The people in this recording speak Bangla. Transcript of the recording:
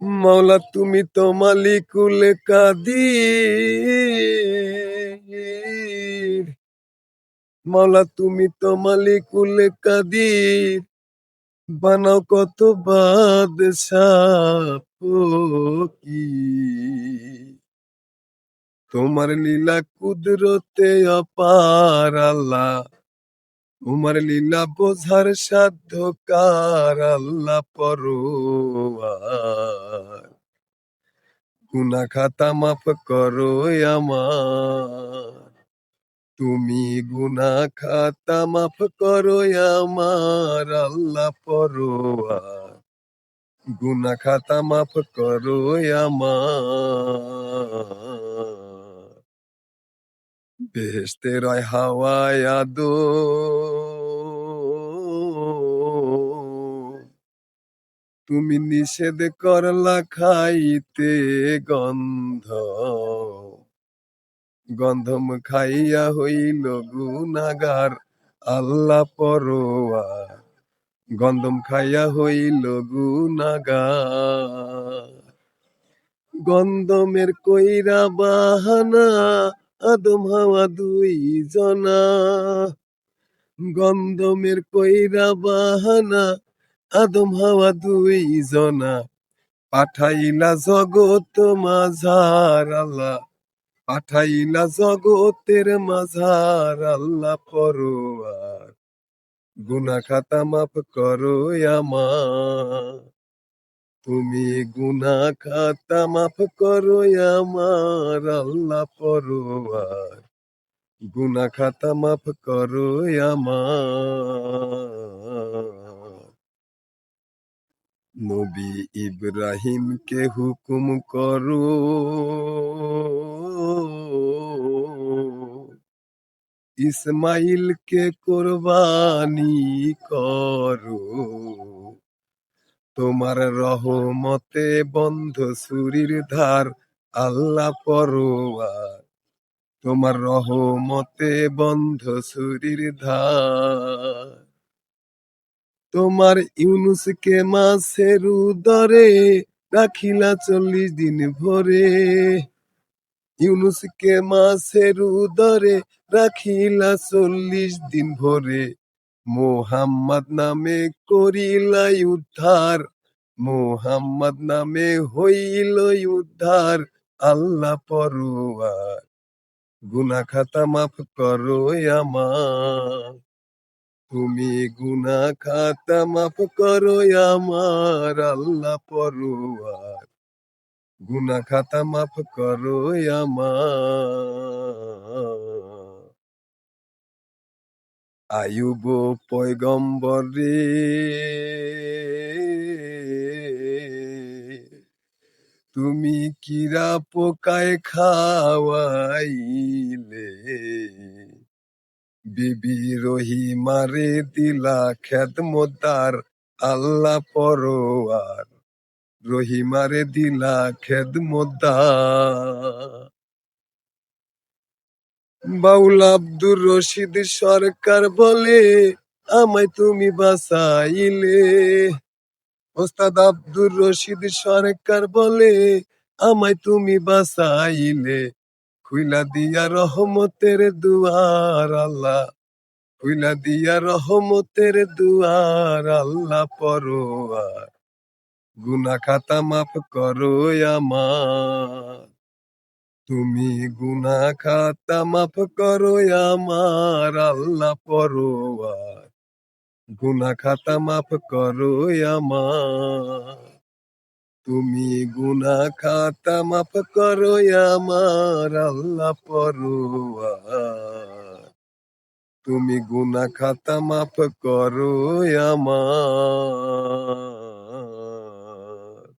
মাওলা তুমি তো মালিকুল কাদির, মাওলা তুমি তো মালিকুল কাদির, বানাও কত বাদশাহ ফকির। তোমার লীলা কুদরতে অপার আল্লাহ, তোমার লীলা বোঝার সাধ্য কার আল্লাহ পরোয়ার। গুনাহ খাতা মাফ করো আমার, তুমি গুনাহ খাতা মাফ করো আমার আল্লাহ পরোয়ার। গুনাহ খাতা মাফ করো আমার। বেহেশতের হাওয়ায় তুমি নিষেধ করলা খাইতে গন্ধ, গন্ধম খাইয়া হইল গুনাগার আল্লাহ পরোয়ার। গন্ধম খাইয়া হইল গুনাগার। গন্ধমের কইরা বাহানা, আদম হাওয়া দুই জনা। গন্ধমের কইরা বাহানা, আদম হাওয়া দুই জনা। পাঠাইলা জগৎ মাঝার আল্লাহ, পাঠাইলা জগতের মাঝার আল্লাহ পরোয়ার। গুনাহ খাতা মাফ করো আমার, তুমি গুনাহ খাতা মাফ করো আমার আল্লাহ পরোয়ার। গুনাহ খাতা মাফ করো আমার। নবী ইব্রাহিমকে হুকুম করো, ইসমাইলকে কোরবানি করো। তোমার রহমতে বন্ধ ছুরির ধার আল্লাহ পরোয়ার। তোমার রহমতে বন্ধ ছুরির ধার। তোমার ইউনুসকে মাছের উদরে রাখিলা 40 দিন ভরে। ইউনুসকে মাছের উদরে রাখিলা 40 দিন ভরে। মোহাম্মদ নামে করিলাই উদ্ধার, মোহাম্মদ নামে হইল উদ্ধার আল্লাহ পরোয়ার। গুনাহ খাতা মাফ করো আমার, তুমি গুনাহ খাতা মাফ করো আমার আল্লাহ পরোয়ার। গুনাহ খাতা মাফ করো আমার। আয়ুব পয়গম্বর রে, তুমি কিরা পোকায় খাওয়াইলে। বিবি রহিমারে দিলা খেদমতদার আল্লাহ পরোয়ার। রহিমারে দিলা খেদমতদার। বাউল আব্দুর রশিদ সরকার বলে আমায় তুমি বাঁচাইলে। ওস্তাদ আব্দুর রশিদ সরকার বলে আমায় তুমি বাঁচাইলে। খুইলা দিয়া রহমতের দুয়ার আল্লাহ, খুইলা দিয়া রহমতের দুয়ার আল্লাহ পরোয়ার। গুনাহ খাতা মাফ করো আমার, তুমি গুনাহ খাতা মাফ করো আমার আল্লাহ পরোয়ার। গুনাহ খাতা মাফ করো আমার, তুমি গুনাহ খাতা মাফ করো আমার আল্লাহ পরোয়ার। তুমি গুনাহ খাতা মাফ করো আমার।